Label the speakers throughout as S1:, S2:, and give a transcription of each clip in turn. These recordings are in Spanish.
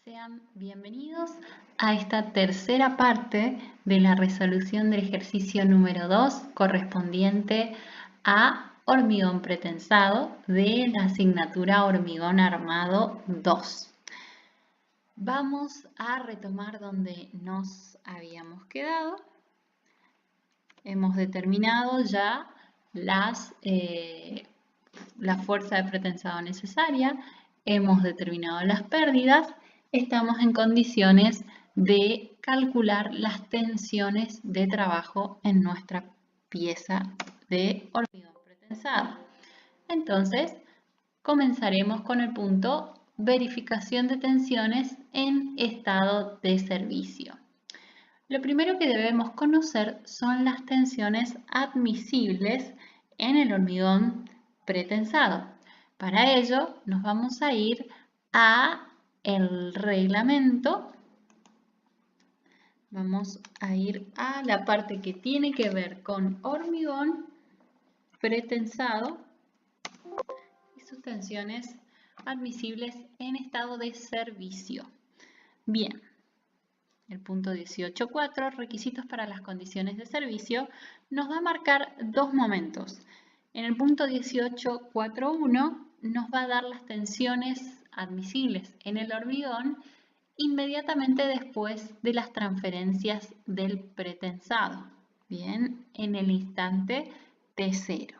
S1: Sean bienvenidos a esta tercera parte de la resolución del ejercicio número 2 correspondiente a hormigón pretensado de la asignatura Hormigón Armado 2. Vamos a retomar donde nos habíamos quedado. Hemos determinado ya la fuerza de pretensado necesaria, hemos determinado las pérdidas. Estamos en condiciones de calcular las tensiones de trabajo en nuestra pieza de hormigón pretensado. Entonces, comenzaremos con el punto verificación de tensiones en estado de servicio. Lo primero que debemos conocer son las tensiones admisibles en el hormigón pretensado. Para ello, nos vamos a ir a el reglamento. Vamos a ir a la parte que tiene que ver con hormigón pretensado y sus tensiones admisibles en estado de servicio. Bien, el punto 18.4, requisitos para las condiciones de servicio, nos va a marcar dos momentos. En el punto 18.4.1 nos va a dar las tensiones admisibles en el hormigón inmediatamente después de las transferencias del pretensado, bien, en el instante T0.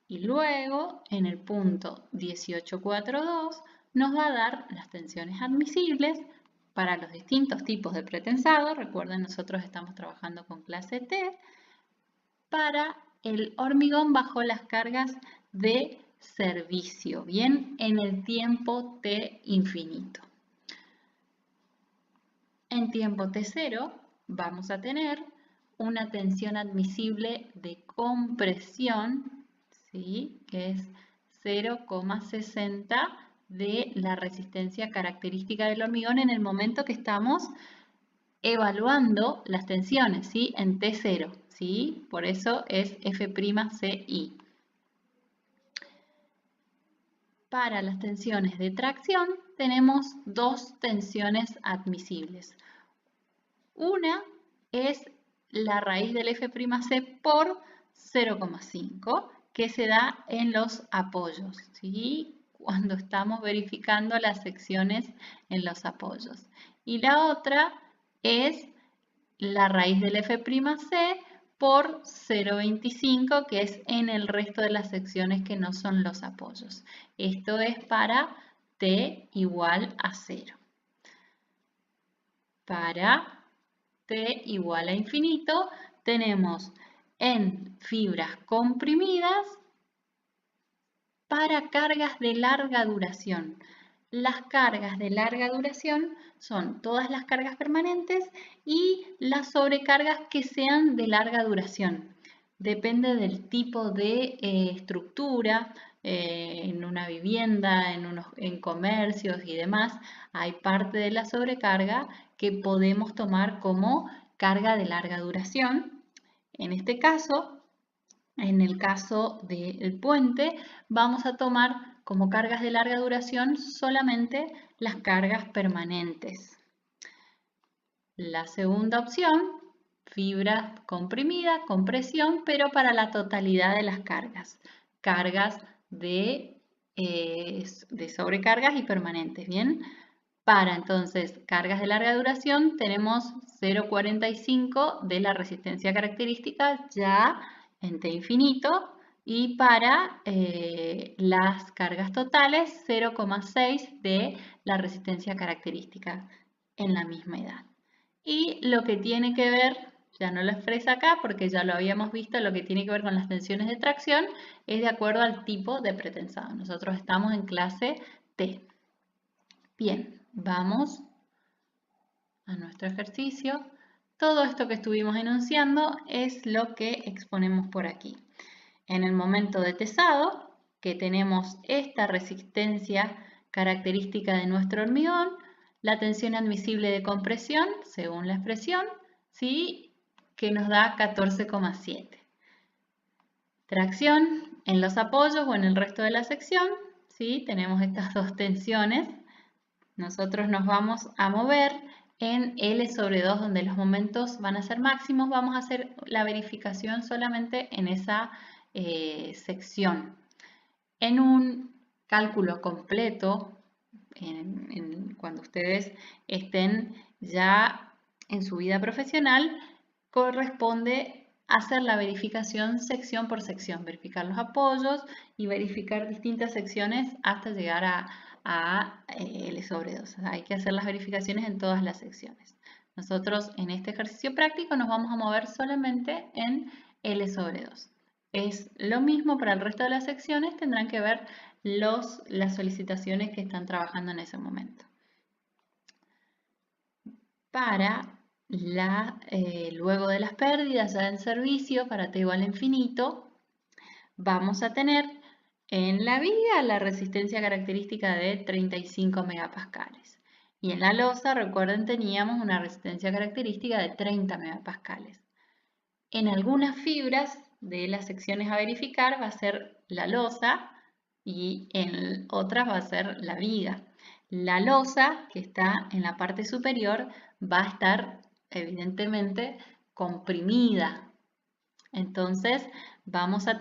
S1: Y luego, en el punto 18.4.2, nos va a dar las tensiones admisibles para los distintos tipos de pretensado. Recuerden, nosotros estamos trabajando con clase T, para el hormigón bajo las cargas de servicio, bien, en el tiempo T infinito. En tiempo T0 vamos a tener una tensión admisible de compresión, ¿sí?, que es 0,60 de la resistencia característica del hormigón en el momento que estamos evaluando las tensiones, ¿sí?, en T0, ¿sí? Por eso es F'CI. Para las tensiones de tracción tenemos dos tensiones admisibles. Una es la raíz del F'C por 0,5 que se da en los apoyos, ¿sí?, cuando estamos verificando las secciones en los apoyos. Y la otra es la raíz del F'C por 0,25, que es en el resto de las secciones que no son los apoyos. Esto es para T igual a 0. Para T igual a infinito tenemos en fibras comprimidas para cargas de larga duración. Las cargas de larga duración son todas las cargas permanentes y las sobrecargas que sean de larga duración. Depende del tipo de estructura, en una vivienda, en comercios y demás, hay parte de la sobrecarga que podemos tomar como carga de larga duración. En este caso, en el caso del puente, vamos a tomar como cargas de larga duración solamente las cargas permanentes. La segunda opción, fibra comprimida, compresión, pero para la totalidad de las cargas. Cargas de sobrecargas y permanentes, ¿bien? Para entonces cargas de larga duración tenemos 0,45 de la resistencia característica ya en T infinito, y para las cargas totales 0,6 de la resistencia característica en la misma edad. Y lo que tiene que ver, ya no lo expresa acá porque ya lo habíamos visto, lo que tiene que ver con las tensiones de tracción es de acuerdo al tipo de pretensado. Nosotros estamos en clase T. Bien, vamos a nuestro ejercicio. Todo esto que estuvimos enunciando es lo que exponemos por aquí. En el momento de tesado, que tenemos esta resistencia característica de nuestro hormigón, la tensión admisible de compresión, según la expresión, ¿sí?, que nos da 14,7. Tracción en los apoyos o en el resto de la sección, ¿sí?, tenemos estas dos tensiones nosotros nos vamos a mover en L sobre 2, donde los momentos van a ser máximos. Vamos a hacer la verificación solamente en esa sección. En un cálculo completo, cuando ustedes estén ya en su vida profesional, corresponde hacer la verificación sección por sección, verificar los apoyos y verificar distintas secciones hasta llegar a L sobre 2. O sea, hay que hacer las verificaciones en todas las secciones. Nosotros en este ejercicio práctico nos vamos a mover solamente en L sobre 2. Es lo mismo para el resto de las secciones, tendrán que ver las solicitaciones que están trabajando en ese momento. Luego de las pérdidas ya en servicio, para T igual a infinito, vamos a tener en la viga la resistencia característica de 35 megapascales. Y en la losa, recuerden, teníamos una resistencia característica de 30 megapascales. En algunas fibras de las secciones a verificar va a ser la losa y en otras va a ser la viga. La losa, que está en la parte superior, va a estar evidentemente comprimida. Entonces vamos a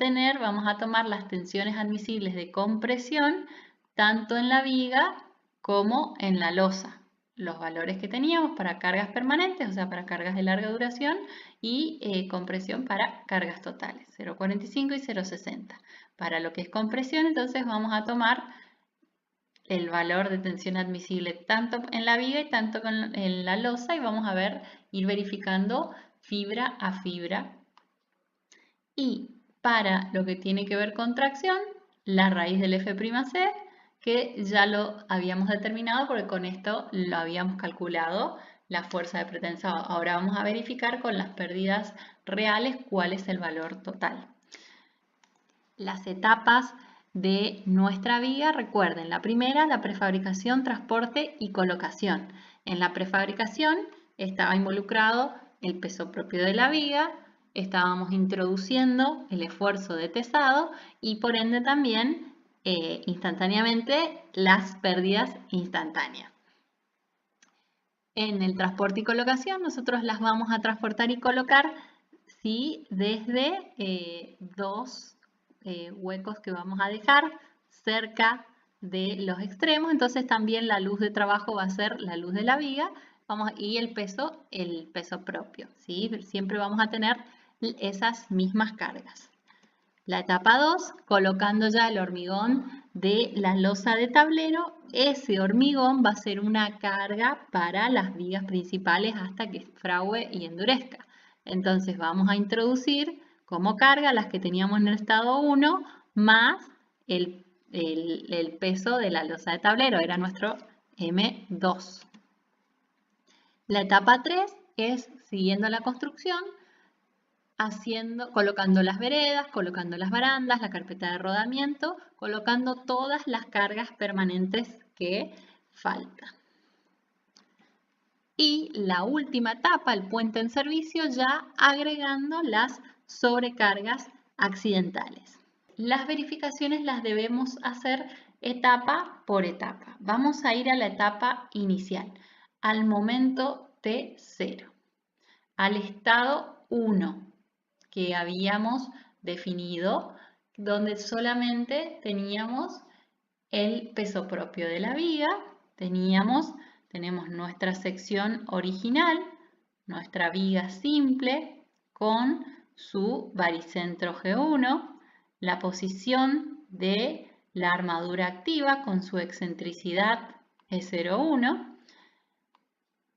S1: tomar las tensiones admisibles de compresión tanto en la viga como en la losa. Los valores que teníamos para cargas permanentes, o sea, para cargas de larga duración, y compresión para cargas totales, 0,45 y 0,60. Para lo que es compresión, entonces vamos a tomar el valor de tensión admisible tanto en la viga y tanto en la losa y vamos a ir verificando fibra a fibra. Y para lo que tiene que ver con tracción, la raíz del F'C, que ya lo habíamos determinado porque con esto lo habíamos calculado la fuerza de pretensado. Ahora vamos a verificar con las pérdidas reales cuál es el valor total. Las etapas de nuestra viga, recuerden, la primera, la prefabricación, transporte y colocación. En la prefabricación estaba involucrado el peso propio de la viga, estábamos introduciendo el esfuerzo de tesado y por ende también instantáneamente las pérdidas instantáneas. En el transporte y colocación nosotros las vamos a transportar y colocar ¿sí? Desde dos huecos que vamos a dejar cerca de los extremos, entonces también la luz de trabajo va a ser la luz de la viga y el peso propio, ¿sí? Siempre vamos a tener esas mismas cargas. La etapa 2, colocando ya el hormigón de la losa de tablero, ese hormigón va a ser una carga para las vigas principales hasta que frague y endurezca. Entonces vamos a introducir como carga las que teníamos en el estado 1 más el peso de la losa de tablero, era nuestro M2. La etapa 3 es, siguiendo la construcción, colocando las veredas, colocando las barandas, la carpeta de rodamiento, colocando todas las cargas permanentes que faltan. Y la última etapa, el puente en servicio, ya agregando las sobrecargas accidentales. Las verificaciones las debemos hacer etapa por etapa. Vamos a ir a la etapa inicial, al momento T0, al estado 1 que habíamos definido, donde solamente teníamos el peso propio de la viga, tenemos nuestra sección original, nuestra viga simple con su baricentro G1, la posición de la armadura activa con su excentricidad E01,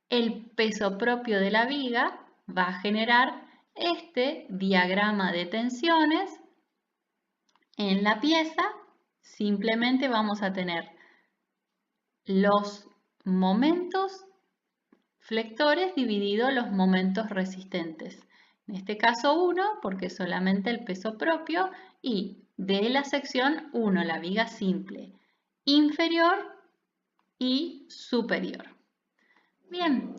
S1: el peso propio de la viga va a generar este diagrama de tensiones en la pieza. Simplemente vamos a tener los momentos flectores divididos los momentos resistentes. En este caso 1 porque solamente el peso propio y de la sección 1 la viga simple inferior y superior. Bien,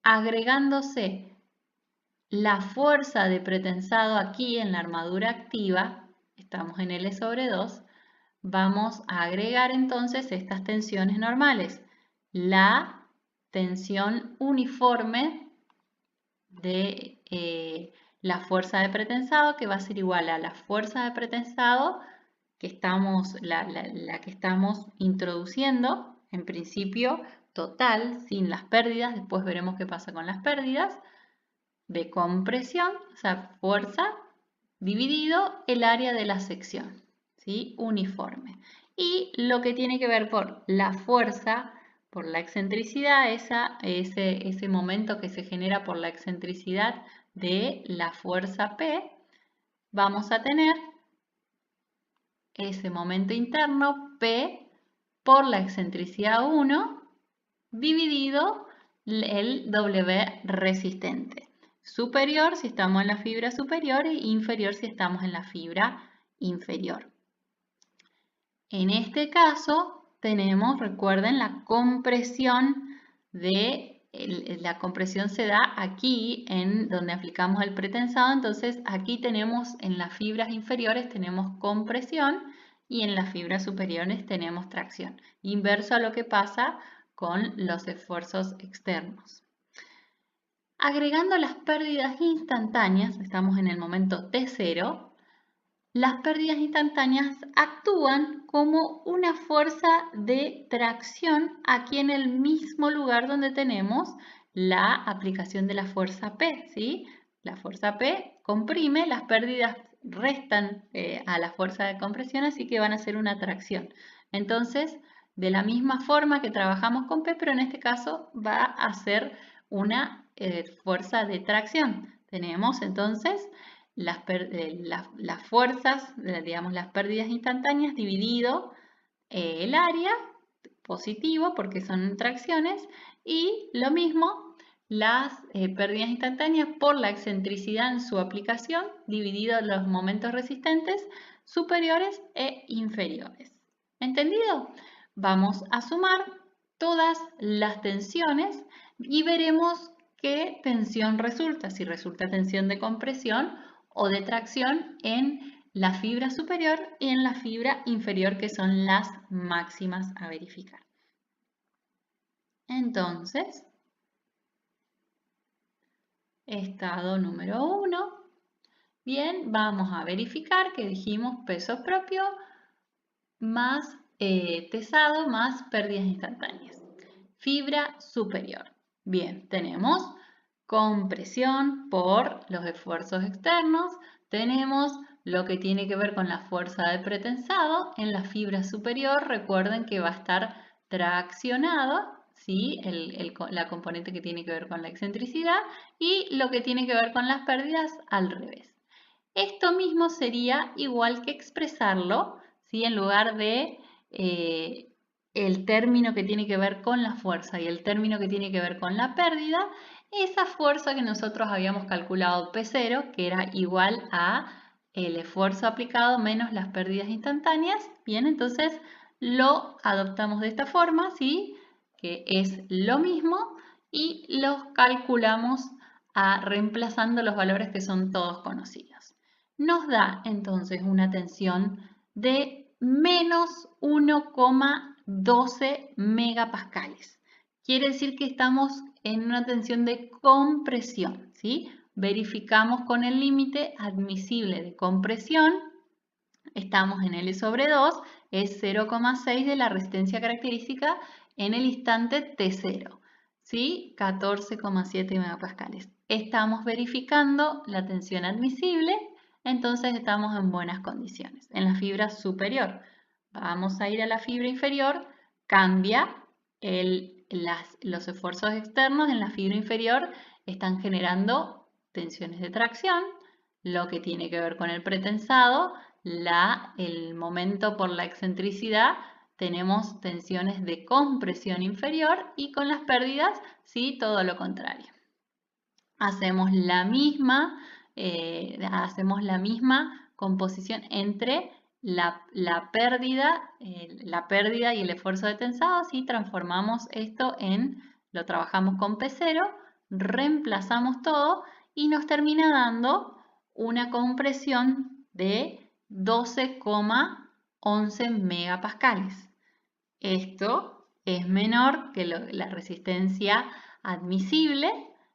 S1: agregándose la fuerza de pretensado aquí en la armadura activa, estamos en L sobre 2, vamos a agregar entonces estas tensiones normales la tensión uniforme de la fuerza de pretensado, que va a ser igual a la fuerza de pretensado que estamos, la que estamos introduciendo, en principio total, sin las pérdidas, después veremos qué pasa con las pérdidas, de compresión, o sea, fuerza, dividido el área de la sección, ¿sí? Uniforme. Y lo que tiene que ver por la fuerza, por la excentricidad, ese momento que se genera por la excentricidad de la fuerza P, vamos a tener ese momento interno P por la excentricidad 1 dividido el W resistente. Superior si estamos en la fibra superior e inferior si estamos en la fibra inferior. En este caso tenemos, recuerden, la compresión la compresión se da aquí en donde aplicamos el pretensado, entonces aquí tenemos en las fibras inferiores tenemos compresión y en las fibras superiores tenemos tracción. Inverso a lo que pasa con los esfuerzos externos. Agregando las pérdidas instantáneas, estamos en el momento T0, las pérdidas instantáneas actúan como una fuerza de tracción aquí en el mismo lugar donde tenemos la aplicación de la fuerza P, ¿sí? La fuerza P comprime, las pérdidas restan a la fuerza de compresión, así que van a ser una tracción. Entonces, de la misma forma que trabajamos con P, pero en este caso va a ser una fuerza de tracción. Tenemos entonces las fuerzas, digamos las pérdidas instantáneas dividido el área, positivo porque son tracciones, y lo mismo las pérdidas instantáneas por la excentricidad en su aplicación dividido los momentos resistentes superiores e inferiores. ¿Entendido? Vamos a sumar todas las tensiones y veremos qué tensión resulta, si resulta tensión de compresión o de tracción en la fibra superior y en la fibra inferior, que son las máximas a verificar. Entonces, estado número 1. Bien, vamos a verificar que dijimos peso propio más pesado más pérdidas instantáneas. Fibra superior. Bien, tenemos compresión por los esfuerzos externos, tenemos lo que tiene que ver con la fuerza de pretensado. En la fibra superior, recuerden que va a estar traccionado, ¿sí? La componente que tiene que ver con la excentricidad, y lo que tiene que ver con las pérdidas al revés. Esto mismo sería igual que expresarlo, ¿sí? En lugar de el término que tiene que ver con la fuerza y el término que tiene que ver con la pérdida, esa fuerza que nosotros habíamos calculado P0, que era igual a el esfuerzo aplicado menos las pérdidas instantáneas. Bien, entonces lo adoptamos de esta forma, ¿sí? Que es lo mismo, y los calculamos reemplazando los valores que son todos conocidos. Nos da entonces una tensión de menos 1,12 megapascales. Quiere decir que estamos en una tensión de compresión, ¿sí? Verificamos con el límite admisible de compresión. Estamos en L sobre 2, es 0,6 de la resistencia característica en el instante T0, ¿sí? 14,7 megapascales. Estamos verificando la tensión admisible, entonces estamos en buenas condiciones. En la fibra superior, vamos a ir a la fibra inferior, cambia los esfuerzos externos en la fibra inferior están generando tensiones de tracción, lo que tiene que ver con el pretensado, el momento por la excentricidad, tenemos tensiones de compresión inferior, y con las pérdidas, sí, todo lo contrario. Hacemos la misma composición entre la pérdida y el esfuerzo de tensado. Si transformamos esto lo trabajamos con P0, reemplazamos todo y nos termina dando una compresión de 12,11 megapascales. Esto es menor que la resistencia admisible,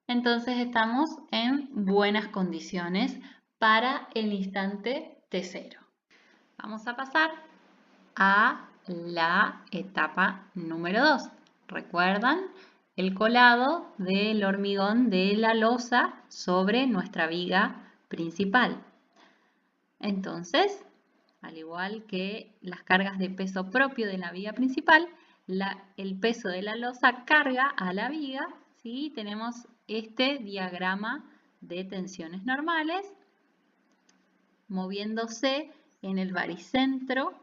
S1: entonces estamos en buenas condiciones para el instante T0. Vamos a pasar a la etapa número 2. ¿Recuerdan? El colado del hormigón de la losa sobre nuestra viga principal. Entonces, al igual que las cargas de peso propio de la viga principal, el peso de la losa carga a la viga, ¿sí? Tenemos este diagrama de tensiones normales moviéndose en el baricentro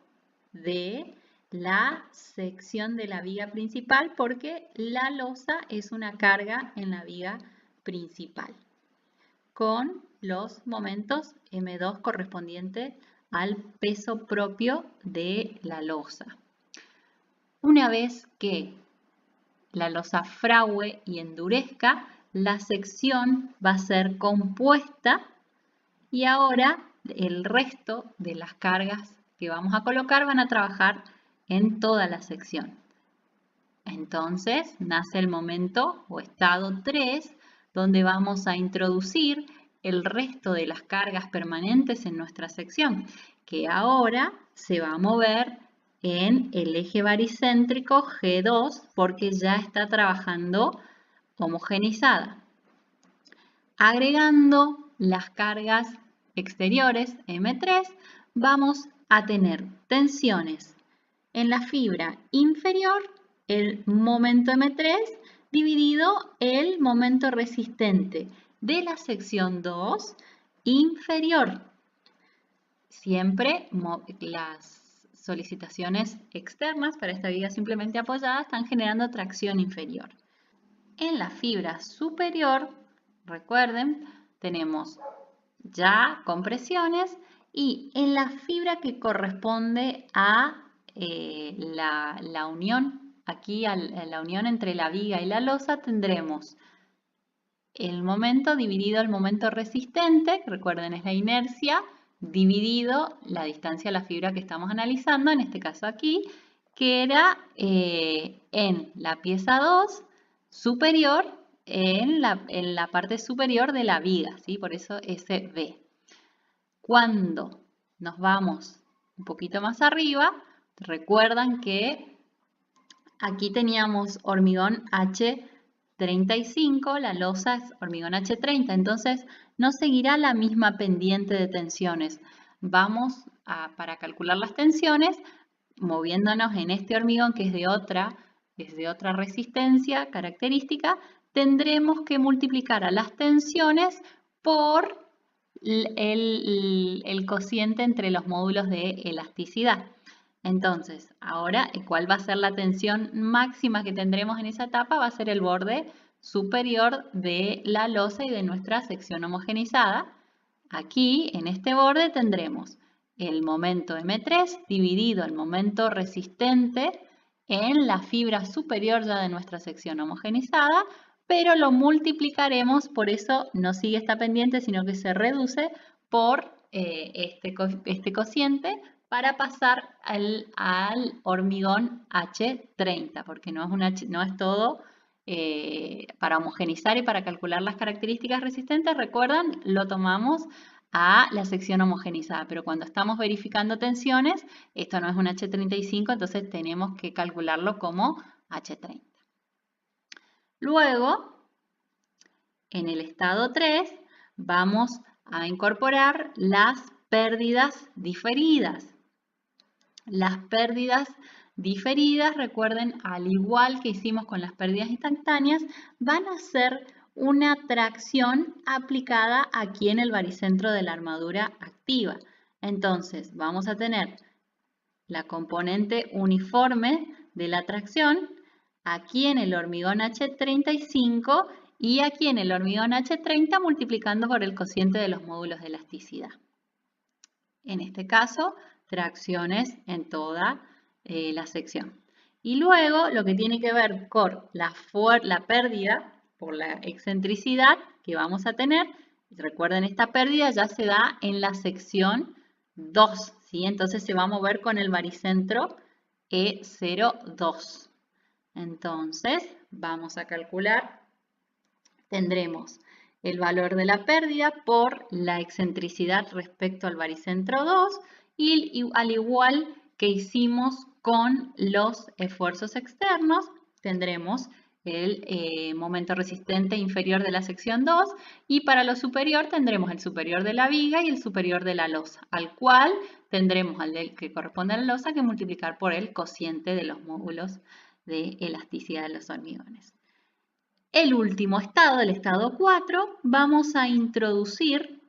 S1: de la sección de la viga principal porque la losa es una carga en la viga principal con los momentos M2 correspondientes al peso propio de la losa. Una vez que la losa frague y endurezca, la sección va a ser compuesta y ahora el resto de las cargas que vamos a colocar van a trabajar en toda la sección. Entonces nace el momento o estado 3, donde vamos a introducir el resto de las cargas permanentes en nuestra sección, que ahora se va a mover en el eje baricéntrico G2 porque ya está trabajando homogeneizada. Agregando las cargas exteriores M3, vamos a tener tensiones en la fibra inferior, el momento M3 dividido el momento resistente de la sección 2 inferior. Siempre las solicitaciones externas para esta viga simplemente apoyada están generando tracción inferior. En la fibra superior, recuerden, tenemos ya compresiones y en la fibra que corresponde a la unión, aquí a la unión entre la viga y la losa tendremos el momento dividido el momento resistente, que recuerden es la inercia, dividido la distancia a la fibra que estamos analizando, en este caso aquí, que era en la pieza 2 superior, en la parte superior de la viga, ¿sí? Por eso SB. Cuando nos vamos un poquito más arriba, recuerdan que aquí teníamos hormigón H35, la losa es hormigón H30, entonces no seguirá la misma pendiente de tensiones. Vamos para calcular las tensiones, moviéndonos en este hormigón que es de otra resistencia característica, tendremos que multiplicar a las tensiones por el cociente entre los módulos de elasticidad. Entonces, ahora, ¿cuál va a ser la tensión máxima que tendremos en esa etapa? Va a ser el borde superior de la losa y de nuestra sección homogeneizada. Aquí, en este borde, tendremos el momento M3 dividido el momento resistente en la fibra superior ya de nuestra sección homogeneizada, pero lo multiplicaremos, por eso no sigue esta pendiente, sino que se reduce por este cociente para pasar al hormigón H30, porque no es todo para homogeneizar y para calcular las características resistentes, recuerdan, lo tomamos a la sección homogeneizada, pero cuando estamos verificando tensiones, esto no es un H35, entonces tenemos que calcularlo como H30. Luego, en el estado 3, vamos a incorporar las pérdidas diferidas. Las pérdidas diferidas, recuerden, al igual que hicimos con las pérdidas instantáneas, van a ser una tracción aplicada aquí en el baricentro de la armadura activa. Entonces, vamos a tener la componente uniforme de la tracción aquí en el hormigón H35 y aquí en el hormigón H30 multiplicando por el cociente de los módulos de elasticidad. En este caso, tracciones en toda la sección. Y luego lo que tiene que ver con la pérdida por la excentricidad que vamos a tener, recuerden esta pérdida ya se da en la sección 2, ¿sí? Entonces se va a mover con el baricentro E02. Entonces, vamos a calcular. Tendremos el valor de la pérdida por la excentricidad respecto al baricentro 2 y al igual que hicimos con los esfuerzos externos, tendremos el momento resistente inferior de la sección 2 y para lo superior tendremos el superior de la viga y el superior de la losa, al cual tendremos al del que corresponde a la losa que multiplicar por el cociente de los módulos de elasticidad de los hormigones. El último estado, el estado 4, vamos a introducir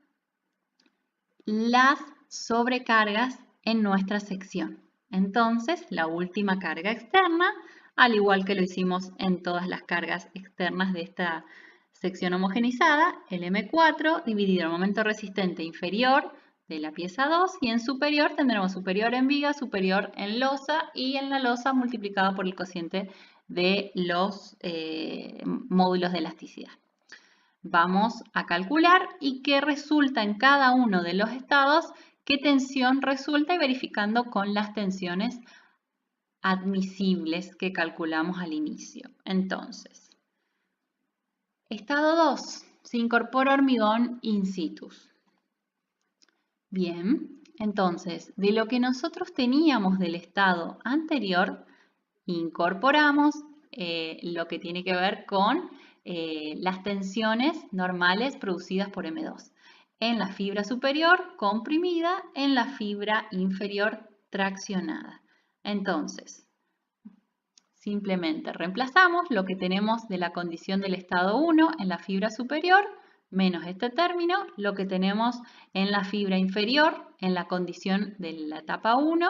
S1: las sobrecargas en nuestra sección. Entonces, la última carga externa, al igual que lo hicimos en todas las cargas externas de esta sección homogenizada, el M4 dividido el momento resistente inferior de la pieza 2 y en superior tendremos superior en viga, superior en losa y en la losa multiplicado por el cociente de los módulos de elasticidad. Vamos a calcular y qué resulta en cada uno de los estados, qué tensión resulta y verificando con las tensiones admisibles que calculamos al inicio. Entonces, estado 2, se incorpora hormigón in situ. Bien, entonces, de lo que nosotros teníamos del estado anterior, incorporamos lo que tiene que ver con las tensiones normales producidas por M2. En la fibra superior comprimida, en la fibra inferior traccionada. Entonces, simplemente reemplazamos lo que tenemos de la condición del estado 1 en la fibra superior, menos este término, lo que tenemos en la fibra inferior en la condición de la etapa 1,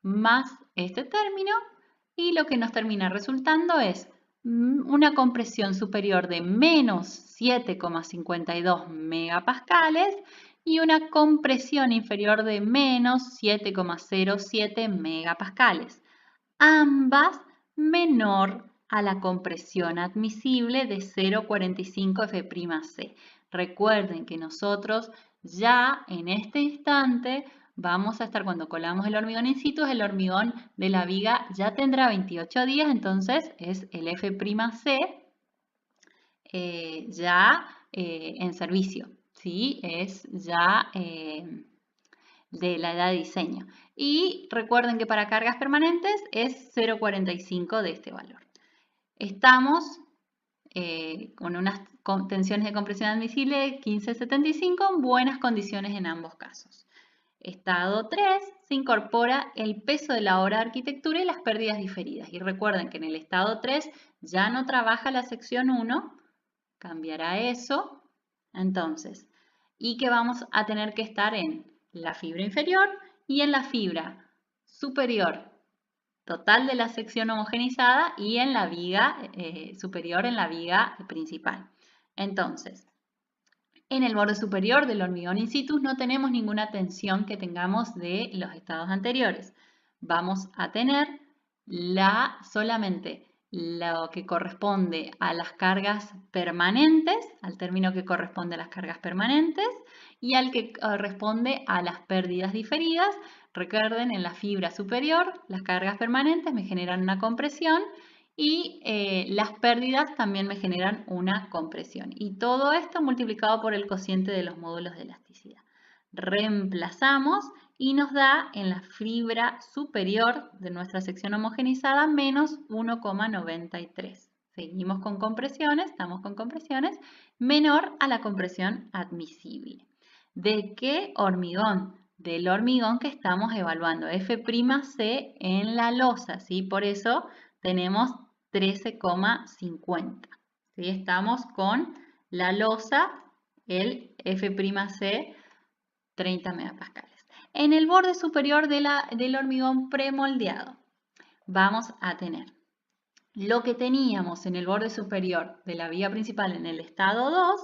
S1: más este término, y lo que nos termina resultando es una compresión superior de menos 7,52 megapascales y una compresión inferior de menos 7,07 megapascales. Ambas menor a la compresión admisible de 0,45 F'C. Recuerden que nosotros ya en este instante vamos a estar, cuando colamos el hormigón in situ, el hormigón de la viga ya tendrá 28 días, entonces es el F'C ya en servicio, ¿sí? Es ya de la edad de diseño. Y recuerden que para cargas permanentes es 0,45 de este valor. Estamos con unas tensiones de compresión admisible de 15,75 en buenas condiciones en ambos casos. Estado 3, se incorpora el peso de la obra de arquitectura y las pérdidas diferidas. Y recuerden que en el estado 3 ya no trabaja la sección 1, cambiará eso. Entonces, y que vamos a tener que estar en la fibra inferior y en la fibra superior total de la sección homogenizada y en la viga superior, en la viga principal. Entonces, en el borde superior del hormigón in situ no tenemos ninguna tensión que tengamos de los estados anteriores. Vamos a tener solamente lo que corresponde a las cargas permanentes, al término que corresponde a las cargas permanentes y al que corresponde a las pérdidas diferidas. Recuerden, en la fibra superior las cargas permanentes me generan una compresión y las pérdidas también me generan una compresión. Y todo esto multiplicado por el cociente de los módulos de elasticidad. Reemplazamos y nos da en la fibra superior de nuestra sección homogenizada menos 1,93. Seguimos con compresiones, estamos con compresiones, menor a la compresión admisible. ¿De qué hormigón? Del hormigón que estamos evaluando, F'C en la losa, ¿sí? Por eso tenemos 13,50. ¿Sí? Estamos con la losa, el F'C 30 megapascales. En el borde superior del hormigón premoldeado vamos a tener lo que teníamos en el borde superior de la viga principal en el estado 2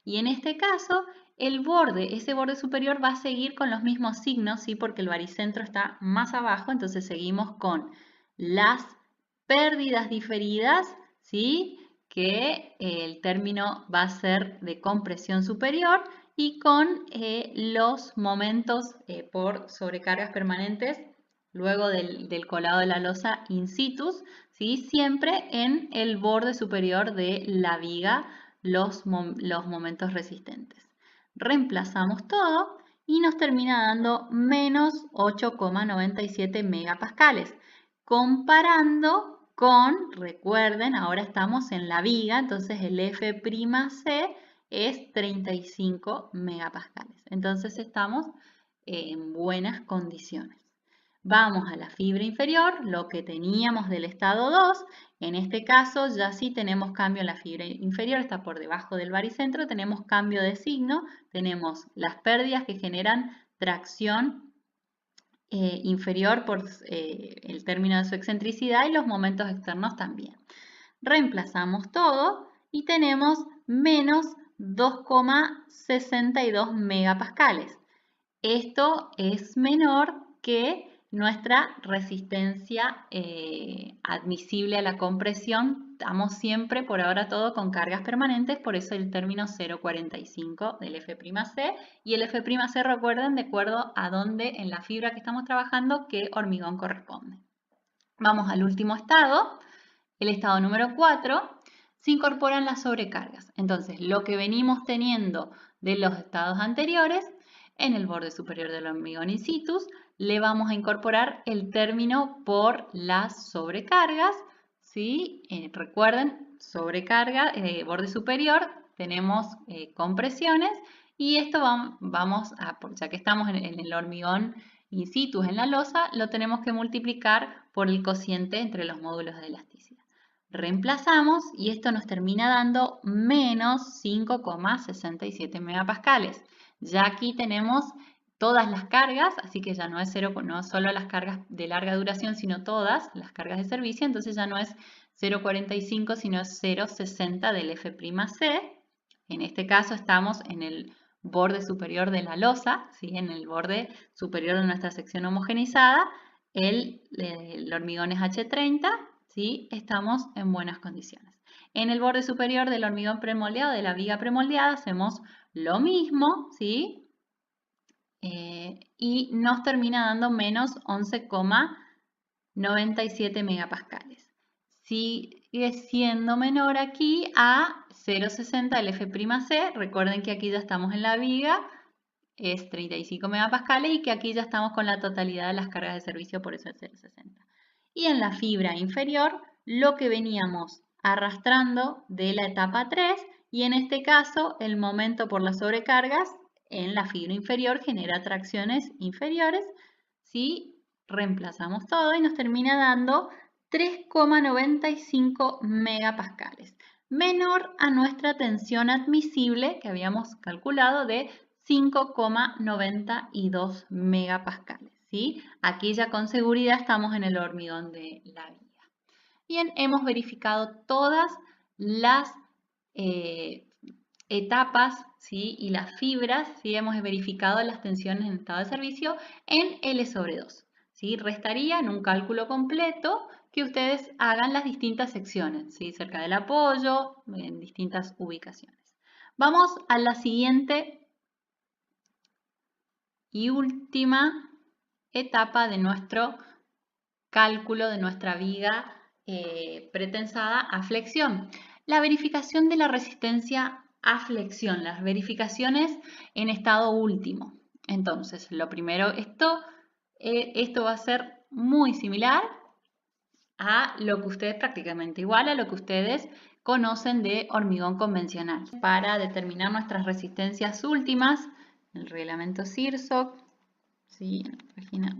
S1: y en este caso ese borde superior va a seguir con los mismos signos, ¿sí? Porque el baricentro está más abajo, entonces seguimos con las pérdidas diferidas, ¿sí? Que el término va a ser de compresión superior y con los momentos por sobrecargas permanentes luego del colado de la losa in situ, ¿sí? Siempre en el borde superior de la viga los momentos resistentes. Reemplazamos todo y nos termina dando menos 8,97 megapascales. Comparando con, recuerden, ahora estamos en la viga, entonces el F'C es 35 megapascales. Entonces estamos en buenas condiciones. Vamos a la fibra inferior, lo que teníamos del estado 2. En este caso ya sí tenemos cambio en la fibra inferior, está por debajo del baricentro, tenemos cambio de signo, tenemos las pérdidas que generan tracción inferior por el término de su excentricidad y los momentos externos también. Reemplazamos todo y tenemos menos 2,62 megapascales. Esto es menor que nuestra resistencia admisible a la compresión. Estamos siempre, por ahora todo, con cargas permanentes, por eso el término 0,45 del F'C. Y el F'C, recuerden, de acuerdo a dónde en la fibra que estamos trabajando, qué hormigón corresponde. Vamos al último estado, el estado número 4. Se incorporan las sobrecargas. Entonces, lo que venimos teniendo de los estados anteriores, en el borde superior del hormigón in situ, le vamos a incorporar el término por las sobrecargas, ¿sí? Recuerden, sobrecarga, borde superior, tenemos compresiones y esto vamos a, ya que estamos en el hormigón in situ, en la losa, lo tenemos que multiplicar por el cociente entre los módulos de elasticidad. Reemplazamos y esto nos termina dando menos 5,67 megapascales. Ya aquí tenemos todas las cargas, así que ya no es no solo las cargas de larga duración, sino todas las cargas de servicio, entonces ya no es 0,45 sino 0,60 del F'C. En este caso estamos en el borde superior de la losa, ¿sí? En el borde superior de nuestra sección homogeneizada, el hormigón es H30, ¿sí? Estamos en buenas condiciones. En el borde superior del hormigón premoldeado, de la viga premoldeada, hacemos lo mismo, ¿sí? Y nos termina dando menos 11,97 megapascales. Sigue siendo menor aquí a 0,60 el F'C. Recuerden que aquí ya estamos en la viga, es 35 megapascales y que aquí ya estamos con la totalidad de las cargas de servicio, por eso es 0,60. Y en la fibra inferior, lo que veníamos arrastrando de la etapa 3, y en este caso el momento por las sobrecargas en la fibra inferior genera tracciones inferiores, ¿sí? Reemplazamos todo y nos termina dando 3,95 megapascales, menor a nuestra tensión admisible que habíamos calculado de 5,92 megapascales, ¿sí? Aquí ya con seguridad estamos en el hormigón de la viga. Bien, hemos verificado todas las etapas, ¿sí? Y las fibras, ¿sí? Hemos verificado las tensiones en estado de servicio en L/2. ¿Sí? Restaría en un cálculo completo que ustedes hagan las distintas secciones, ¿sí? Cerca del apoyo, en distintas ubicaciones. Vamos a la siguiente y última etapa de nuestro cálculo de nuestra viga pretensada a flexión. La verificación de la resistencia a flexión, las verificaciones en estado último. Entonces, lo primero, esto va a ser muy similar a lo que ustedes, prácticamente igual a lo que ustedes conocen de hormigón convencional. Para determinar nuestras resistencias últimas, el reglamento SIRSOC, ¿sí? En la página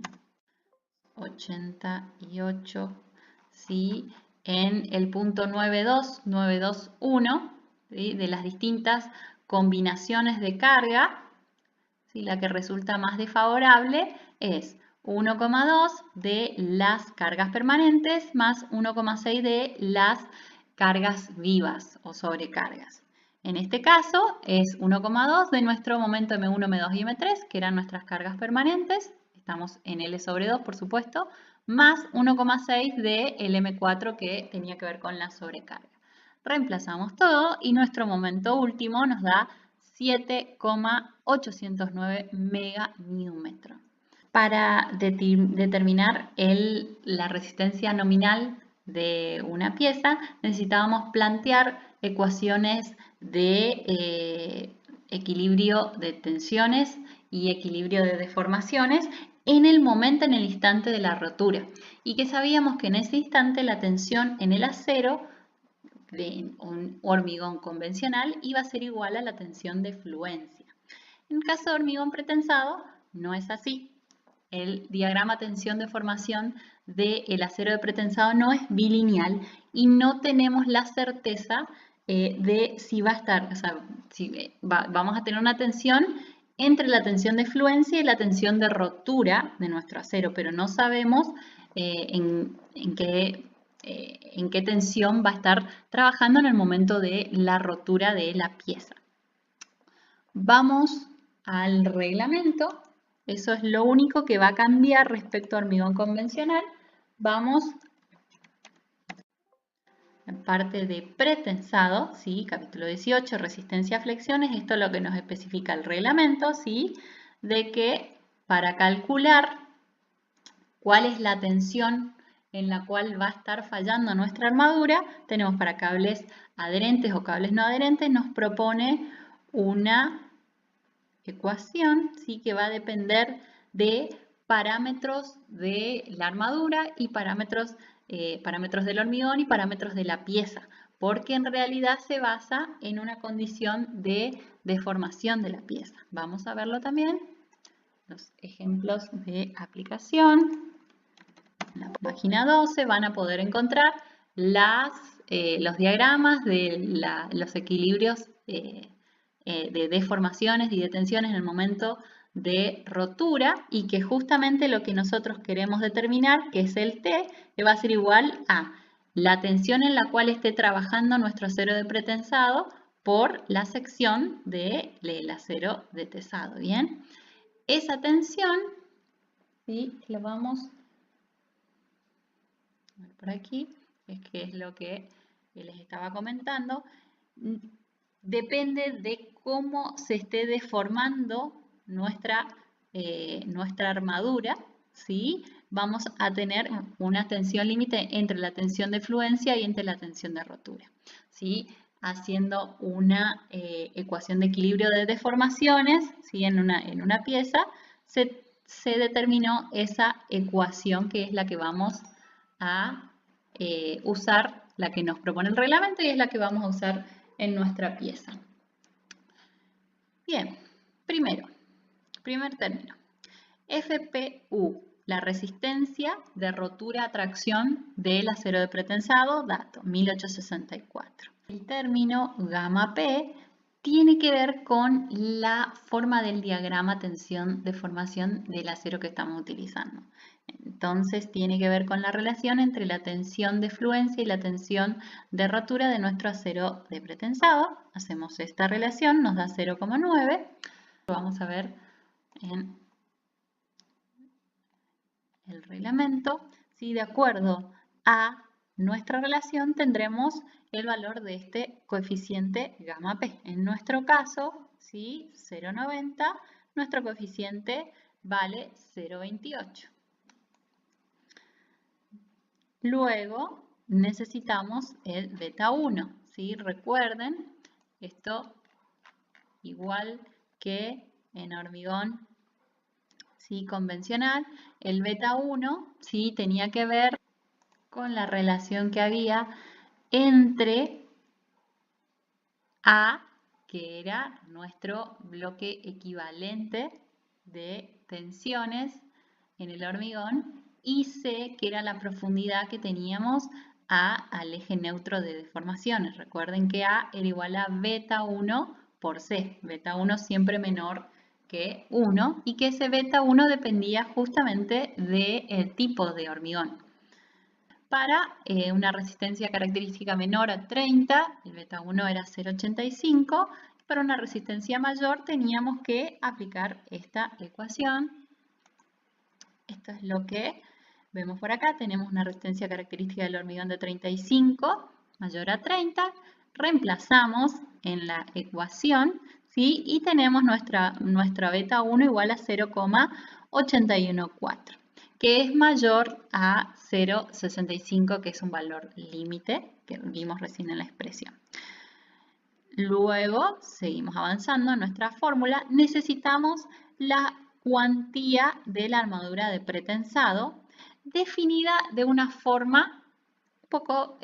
S1: 88, ¿sí? En el punto 921, ¿sí? De las distintas combinaciones de carga, ¿sí? La que resulta más desfavorable es 1,2 de las cargas permanentes más 1,6 de las cargas vivas o sobrecargas. En este caso es 1,2 de nuestro momento M1, M2 y M3, que eran nuestras cargas permanentes. Estamos en L/2, por supuesto, más 1,6 de el M4 que tenía que ver con la sobrecarga. Reemplazamos todo y nuestro momento último nos da 7,809 meganewmetro. Para determinar la resistencia nominal de una pieza, necesitábamos plantear ecuaciones de equilibrio de tensiones y equilibrio de deformaciones en el momento, en el instante de la rotura. Y que sabíamos que en ese instante la tensión en el acero de un hormigón convencional iba a ser igual a la tensión de fluencia. En el caso de hormigón pretensado, no es así. El diagrama tensión-deformación del acero de pretensado no es bilineal y no tenemos la certeza de si va a estar, o sea, vamos a tener una tensión entre la tensión de fluencia y la tensión de rotura de nuestro acero, pero no sabemos en qué tensión va a estar trabajando en el momento de la rotura de la pieza. Vamos al reglamento. Eso es lo único que va a cambiar respecto a hormigón convencional. Vamos a la parte de pretensado, ¿sí? Capítulo 18, resistencia a flexiones. Esto es lo que nos especifica el reglamento, ¿sí? De que para calcular cuál es la tensión en la cual va a estar fallando nuestra armadura, tenemos para cables adherentes o cables no adherentes, nos propone una ecuación, ¿sí? Que va a depender de parámetros de la armadura y parámetros del hormigón y parámetros de la pieza, porque en realidad se basa en una condición de deformación de la pieza. Vamos a verlo también, los ejemplos de aplicación. En la página 12 van a poder encontrar los diagramas de los equilibrios de deformaciones y de tensiones en el momento de rotura y que justamente lo que nosotros queremos determinar, que es el T, que va a ser igual a la tensión en la cual esté trabajando nuestro acero de pretensado por la sección del acero de tesado, ¿bien? Esa tensión, ¿sí? Lo vamos a ver por aquí, es lo que les estaba comentando, depende de cómo se esté deformando nuestra armadura, ¿sí? Vamos a tener una tensión límite entre la tensión de fluencia y entre la tensión de rotura, ¿sí? Haciendo una ecuación de equilibrio de deformaciones, ¿sí? En una pieza se determinó esa ecuación que es la que vamos a usar, la que nos propone el reglamento y es la que vamos a usar en nuestra pieza. Bien, primer término, FPU, la resistencia de rotura-tracción del acero de pretensado, dato 1864. El término gamma P tiene que ver con la forma del diagrama tensión-deformación del acero que estamos utilizando. Entonces tiene que ver con la relación entre la tensión de fluencia y la tensión de rotura de nuestro acero de pretensado. Hacemos esta relación, nos da 0,9. Lo vamos a ver en el reglamento. ¿Sí? De acuerdo a nuestra relación tendremos el valor de este coeficiente gamma P. En nuestro caso, ¿sí? 0,90, nuestro coeficiente vale 0,28. Luego necesitamos el beta 1, ¿sí? Recuerden, esto igual que en hormigón, ¿sí? Convencional, el beta 1, ¿sí? Tenía que ver con la relación que había entre A, que era nuestro bloque equivalente de tensiones en el hormigón, y C, que era la profundidad que teníamos al eje neutro de deformaciones. Recuerden que A era igual a beta 1 por C, beta 1 siempre menor que 1, y que ese beta 1 dependía justamente del tipo de hormigón. Para una resistencia característica menor a 30, el beta 1 era 0,85, para una resistencia mayor teníamos que aplicar esta ecuación. Esto es lo que vemos por acá, tenemos una resistencia característica del hormigón de 35, mayor a 30, reemplazamos en la ecuación, ¿sí? Y tenemos nuestra beta 1 igual a 0,814. que es mayor a 0,65, que es un valor límite que vimos recién en la expresión. Luego, seguimos avanzando en nuestra fórmula, necesitamos la cuantía de la armadura de pretensado definida de una forma un poco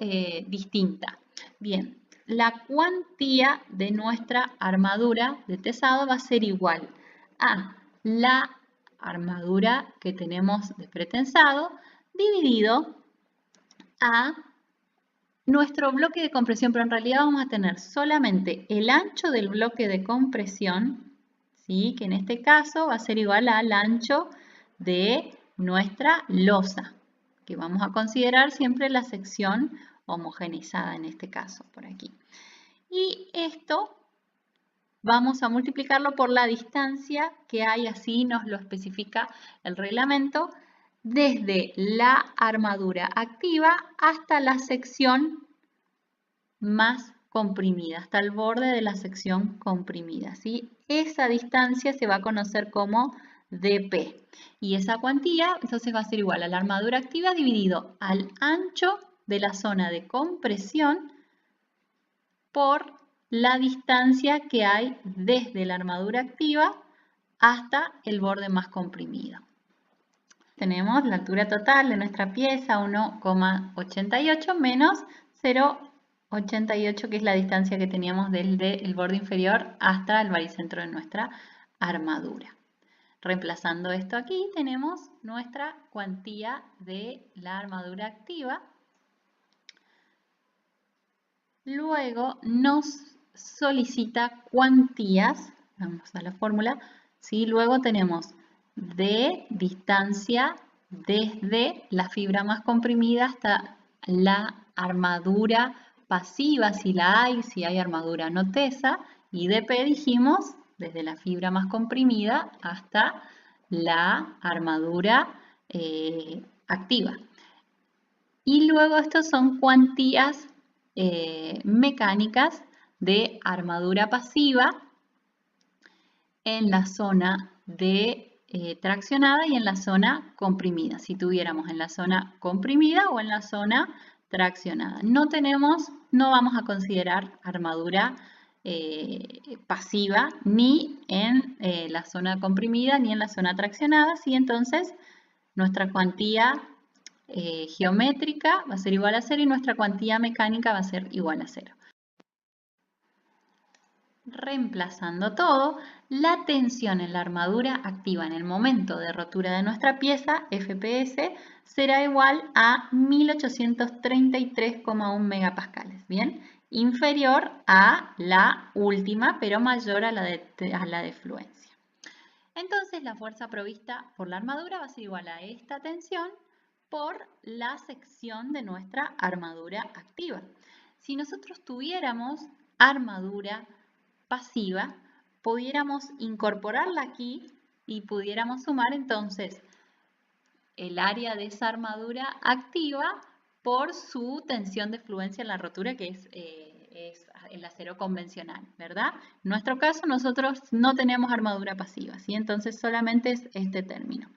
S1: distinta. Bien, la cuantía de nuestra armadura de tesado va a ser igual a la armadura que tenemos de pretensado dividido a nuestro bloque de compresión, pero en realidad vamos a tener solamente el ancho del bloque de compresión, ¿sí? Que en este caso va a ser igual al ancho de nuestra losa, que vamos a considerar siempre la sección homogeneizada en este caso, por aquí. Y esto vamos a multiplicarlo por la distancia que hay, así nos lo especifica el reglamento, desde la armadura activa hasta la sección más comprimida, hasta el borde de la sección comprimida, ¿sí? Esa distancia se va a conocer como dP. Y esa cuantía entonces va a ser igual a la armadura activa dividido al ancho de la zona de compresión por la distancia que hay desde la armadura activa hasta el borde más comprimido. Tenemos la altura total de nuestra pieza, 1,88 menos 0,88, que es la distancia que teníamos desde el borde inferior hasta el baricentro de nuestra armadura. Reemplazando esto aquí, tenemos nuestra cuantía de la armadura activa. Luego nos solicita cuantías, vamos a la fórmula, ¿sí? Luego tenemos de distancia desde la fibra más comprimida hasta la armadura pasiva, si la hay, si hay armadura no tesa, y dP dijimos desde la fibra más comprimida hasta la armadura activa. Y luego estos son cuantías mecánicas de armadura pasiva en la zona de traccionada y en la zona comprimida, si tuviéramos en la zona comprimida o en la zona traccionada. No vamos a considerar armadura pasiva ni en la zona comprimida ni en la zona traccionada, ¿sí? Entonces nuestra cuantía geométrica va a ser igual a 0 y nuestra cuantía mecánica va a ser igual a 0. Reemplazando todo, la tensión en la armadura activa en el momento de rotura de nuestra pieza, FPS, será igual a 1833,1 megapascales, ¿bien? Inferior a la última, pero mayor a la de fluencia. Entonces, la fuerza provista por la armadura va a ser igual a esta tensión por la sección de nuestra armadura activa. Si nosotros tuviéramos armadura pasiva, pudiéramos incorporarla aquí y pudiéramos sumar entonces el área de esa armadura activa por su tensión de fluencia en la rotura, que es el acero convencional, ¿verdad? En nuestro caso nosotros no tenemos armadura pasiva, ¿sí? Entonces solamente es este término.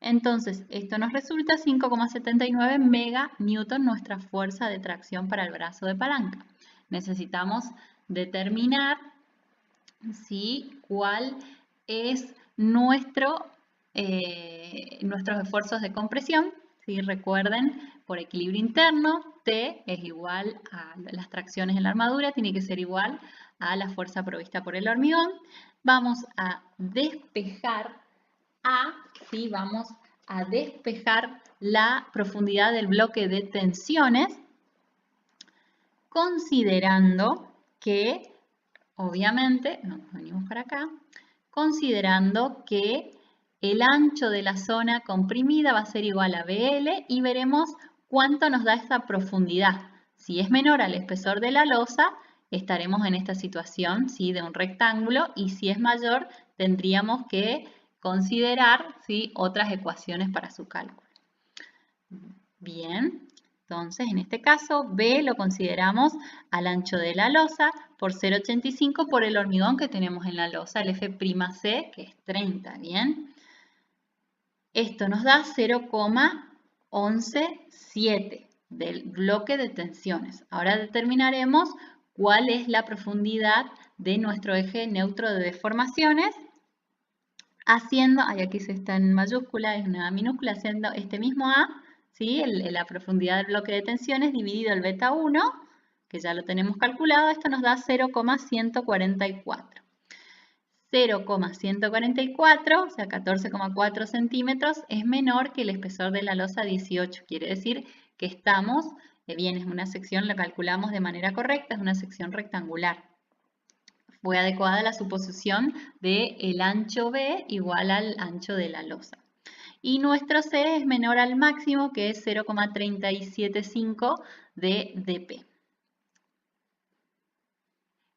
S1: Entonces, esto nos resulta 5,79 meganewton nuestra fuerza de tracción para el brazo de palanca. Necesitamos determinar, ¿sí?, cuál es nuestros esfuerzos de compresión. ¿Sí? Recuerden, por equilibrio interno, T es igual a las tracciones en la armadura, tiene que ser igual a la fuerza provista por el hormigón. Vamos a despejar ¿sí? Vamos a despejar la profundidad del bloque de tensiones, considerando que, obviamente, nos venimos para acá, considerando que el ancho de la zona comprimida va a ser igual a BL y veremos cuánto nos da esa profundidad. Si es menor al espesor de la losa, estaremos en esta situación, ¿sí?, de un rectángulo, y si es mayor, tendríamos que considerar, ¿sí?, otras ecuaciones para su cálculo. Bien, entonces en este caso B lo consideramos al ancho de la losa por 0,85 por el hormigón que tenemos en la losa, el F'C, que es 30, ¿bien? Esto nos da 0,117 del bloque de tensiones. Ahora determinaremos cuál es la profundidad de nuestro eje neutro de deformaciones haciendo, aquí se está en mayúscula, es una minúscula, haciendo este mismo A, ¿sí? La profundidad del bloque de tensiones dividido el beta 1, que ya lo tenemos calculado, esto nos da 0,144. 0,144, o sea 14,4 centímetros, es menor que el espesor de la losa 18. Quiere decir que estamos, bien, es una sección, la calculamos de manera correcta, es una sección rectangular. Fue adecuada la suposición de el ancho B igual al ancho de la losa. Y nuestro C es menor al máximo, que es 0,375 de dP.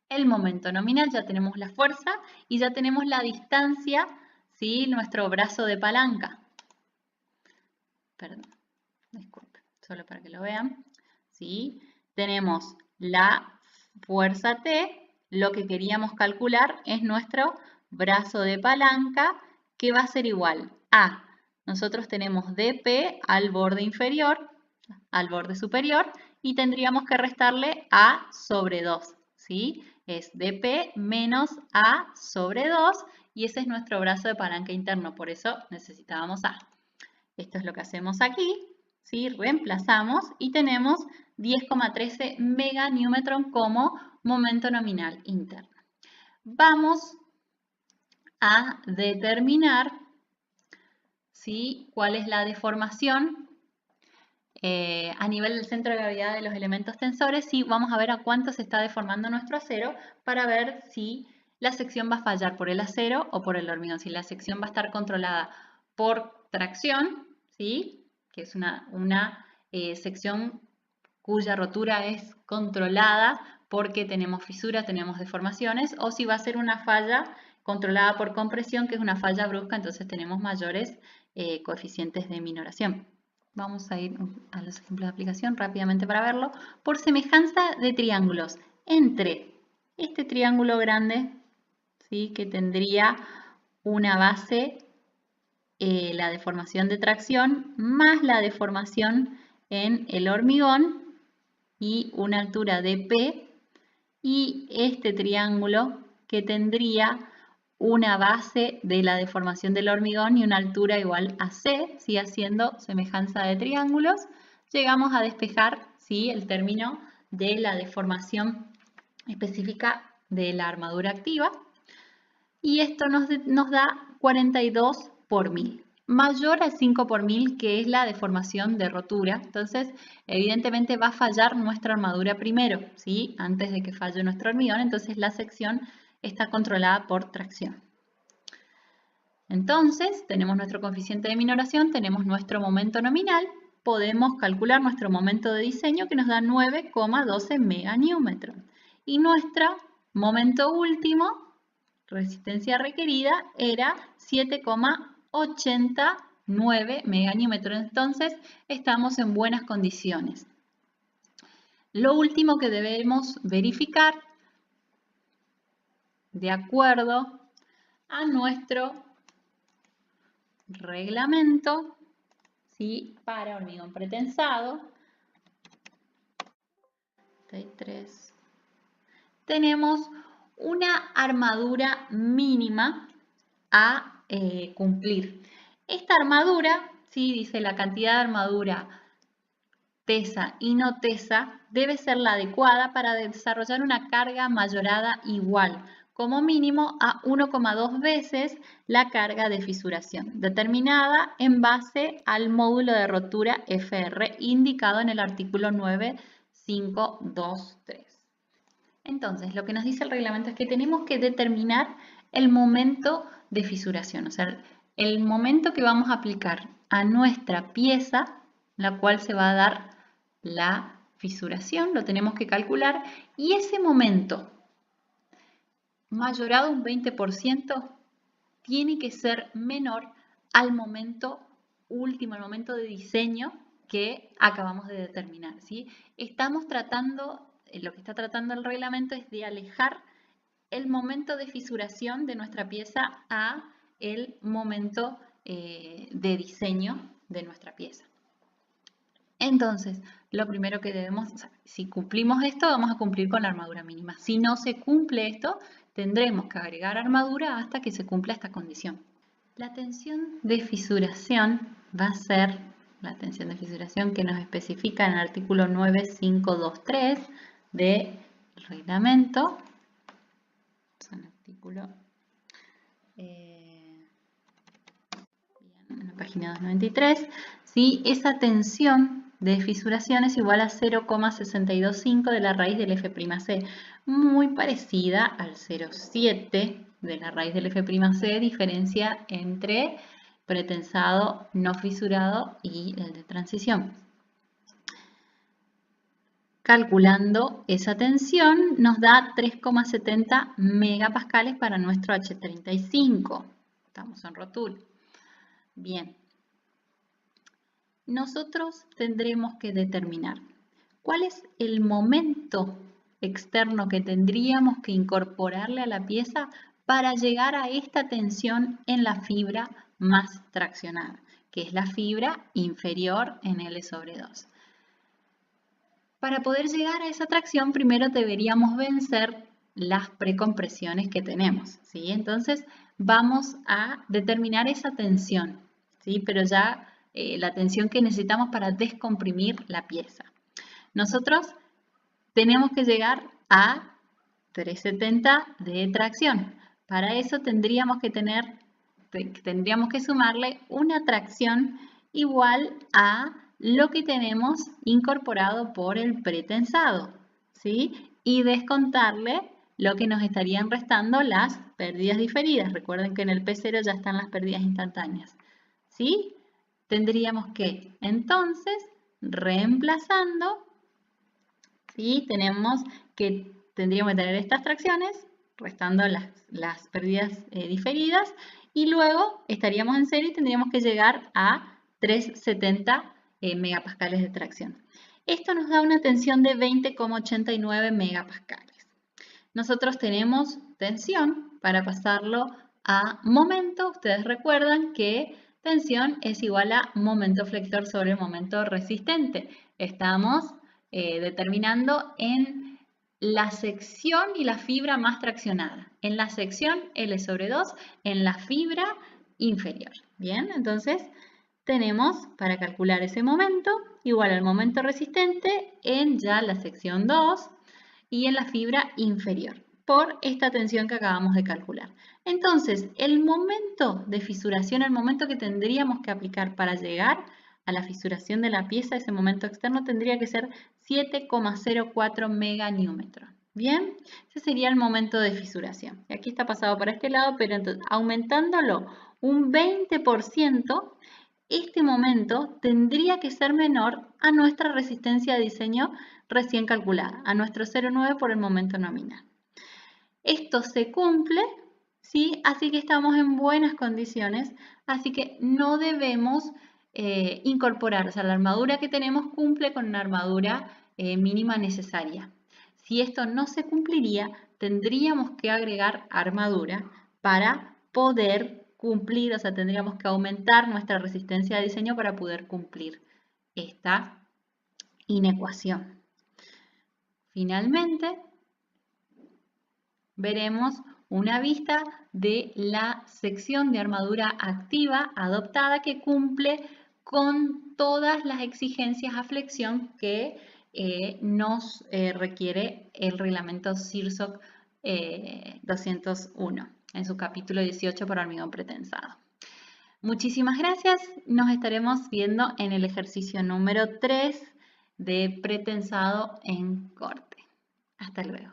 S1: El momento nominal, ya tenemos la fuerza y ya tenemos la distancia, ¿sí? Nuestro brazo de palanca. Perdón, disculpen, solo para que lo vean. ¿Sí? Tenemos la fuerza T. Lo que queríamos calcular es nuestro brazo de palanca, que va a ser igual a, nosotros tenemos dP al borde inferior, al borde superior, y tendríamos que restarle A sobre 2, ¿sí? Es dP menos A sobre 2, y ese es nuestro brazo de palanca interno, por eso necesitábamos A. Esto es lo que hacemos aquí, ¿sí? Reemplazamos y tenemos 10,13 meganewton como momento nominal interno. Vamos a determinar, ¿sí? Cuál es la deformación a nivel del centro de gravedad de los elementos tensores. Y vamos a ver a cuánto se está deformando nuestro acero para ver si la sección va a fallar por el acero o por el hormigón. Si la sección va a estar controlada por tracción, ¿sí? Que es una sección cuya rotura es controlada porque tenemos fisuras, tenemos deformaciones, o si va a ser una falla controlada por compresión, que es una falla brusca, entonces tenemos mayores coeficientes de minoración. Vamos a ir a los ejemplos de aplicación rápidamente para verlo. Por semejanza de triángulos entre este triángulo grande, ¿sí? Que tendría una base, la deformación de tracción, más la deformación en el hormigón y una altura de P, y este triángulo que tendría una base de la deformación del hormigón y una altura igual a C, ¿sí? Haciendo semejanza de triángulos, llegamos a despejar, ¿sí? El término de la deformación específica de la armadura activa, y esto nos da 42 por 1000. Mayor al 5 por 1000, que es la deformación de rotura. Entonces, evidentemente va a fallar nuestra armadura primero, ¿sí? Antes de que falle nuestro hormigón, entonces la sección está controlada por tracción. Entonces, tenemos nuestro coeficiente de minoración, tenemos nuestro momento nominal, podemos calcular nuestro momento de diseño, que nos da 9,12 meganewton. Y nuestro momento último, resistencia requerida, era 7,89 meganewton. Entonces, estamos en buenas condiciones. Lo último que debemos verificar, de acuerdo a nuestro reglamento, ¿sí? Para hormigón pretensado, 33, tenemos una armadura mínima a cumplir. Esta armadura, ¿sí? Dice la cantidad de armadura tesa y no tesa debe ser la adecuada para desarrollar una carga mayorada igual, como mínimo a 1,2 veces la carga de fisuración, determinada en base al módulo de rotura FR indicado en el artículo 9523. Entonces, lo que nos dice el reglamento es que tenemos que determinar el momento de fisuración, o sea, el momento que vamos a aplicar a nuestra pieza, la cual se va a dar la fisuración, lo tenemos que calcular, y ese momento mayorado un 20% tiene que ser menor al momento último, al momento de diseño que acabamos de determinar, ¿sí? Estamos tratando, lo que está tratando el reglamento es de alejar el momento de fisuración de nuestra pieza a el momento de diseño de nuestra pieza. Entonces, lo primero que debemos, o sea, si cumplimos esto, vamos a cumplir con la armadura mínima. Si no se cumple esto, tendremos que agregar armadura hasta que se cumpla esta condición. La tensión de fisuración va a ser la tensión de fisuración que nos especifica en el artículo 9523 del reglamento. Es un artículo en la página 293. ¿Sí? Esa tensión de fisuración es igual a 0,625 de la raíz del F'C, muy parecida al 0,7 de la raíz del F'C, diferencia entre pretensado no fisurado y el de transición. Calculando esa tensión nos da 3,70 megapascales para nuestro H35. Estamos en rotura. Bien. Nosotros tendremos que determinar cuál es el momento externo que tendríamos que incorporarle a la pieza para llegar a esta tensión en la fibra más traccionada, que es la fibra inferior en L/2. Para poder llegar a esa tracción, primero deberíamos vencer las precompresiones que tenemos, ¿sí? Entonces, vamos a determinar esa tensión, ¿sí? Pero ya la tensión que necesitamos para descomprimir la pieza. Nosotros tenemos que llegar a 370 de tracción. Para eso tendríamos que sumarle una tracción igual a lo que tenemos incorporado por el pretensado, ¿sí? Y descontarle lo que nos estarían restando las pérdidas diferidas. Recuerden que en el P0 ya están las pérdidas instantáneas, ¿sí? Tendríamos que, entonces, reemplazando, ¿sí? Tendríamos que tener estas tracciones, restando las pérdidas diferidas, y luego estaríamos en cero y tendríamos que llegar a 370 megapascales de tracción. Esto nos da una tensión de 20,89 megapascales. Nosotros tenemos tensión para pasarlo a momento. Ustedes recuerdan que tensión es igual a momento flexor sobre momento resistente. Estamos determinando en la sección y la fibra más traccionada. En la sección L/2, en la fibra inferior. Bien, entonces tenemos para calcular ese momento igual al momento resistente en ya la sección 2 y en la fibra inferior, por esta tensión que acabamos de calcular. Entonces, el momento de fisuración, el momento que tendríamos que aplicar para llegar a la fisuración de la pieza, ese momento externo tendría que ser 7,04 meganewmetron. Bien, ese sería el momento de fisuración. Y aquí está pasado para este lado, pero entonces, aumentándolo un 20%, este momento tendría que ser menor a nuestra resistencia de diseño recién calculada, a nuestro 0,9 por el momento nominal. Esto se cumple, ¿sí? Así que estamos en buenas condiciones, así que no debemos incorporar, o sea, la armadura que tenemos cumple con una armadura mínima necesaria. Si esto no se cumpliría, tendríamos que agregar armadura para poder cumplir, o sea, tendríamos que aumentar nuestra resistencia de diseño para poder cumplir esta inecuación. Finalmente, veremos una vista de la sección de armadura activa adoptada que cumple con todas las exigencias a flexión que nos requiere el reglamento CIRSOC 201 en su capítulo 18 para hormigón pretensado. Muchísimas gracias. Nos estaremos viendo en el ejercicio número 3 de pretensado en corte. Hasta luego.